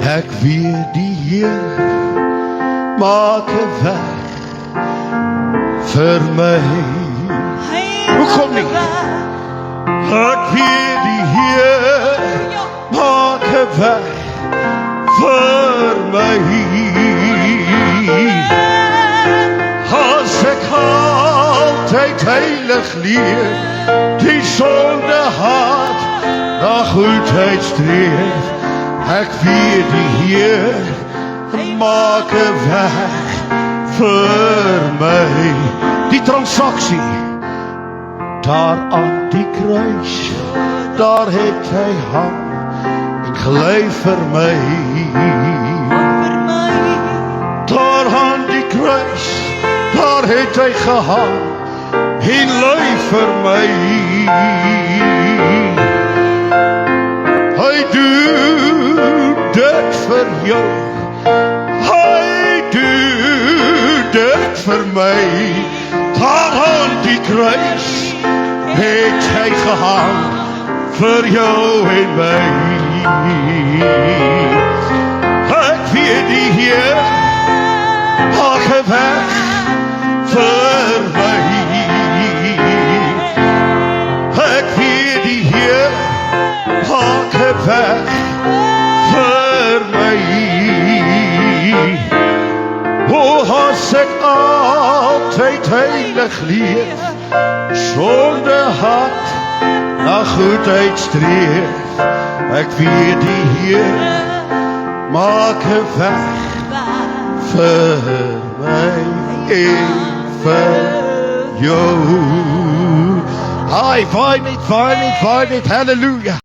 Ek weet die Heer maak 'n weg vir my. Hoekom nie? Ek weet die Heer maak 'n weg vir my. As ek altyd heilig leef, die sonde haat, na goedheid streef, ek weet die Heer maak 'n weg vir my. Die transaksie daar aan die kruis, daar het hy hang en gelei vir my. Daar aan die kruis, daar het hy gehang en lei vir my. Hy doen dit vir jou, hy doen dit vir my. Daar aan die kruis het hy gehang vir jou en my. Ek weet die Heer maak 'n weg vir my. Ek weet die Heer maak 'n weg vir my. O, as ek altyd heilig leef, sonde haat, na goedheid streef, ek weet die Heer maak 'n weg vir my en vir jou. Ai, vaai net, halleluja.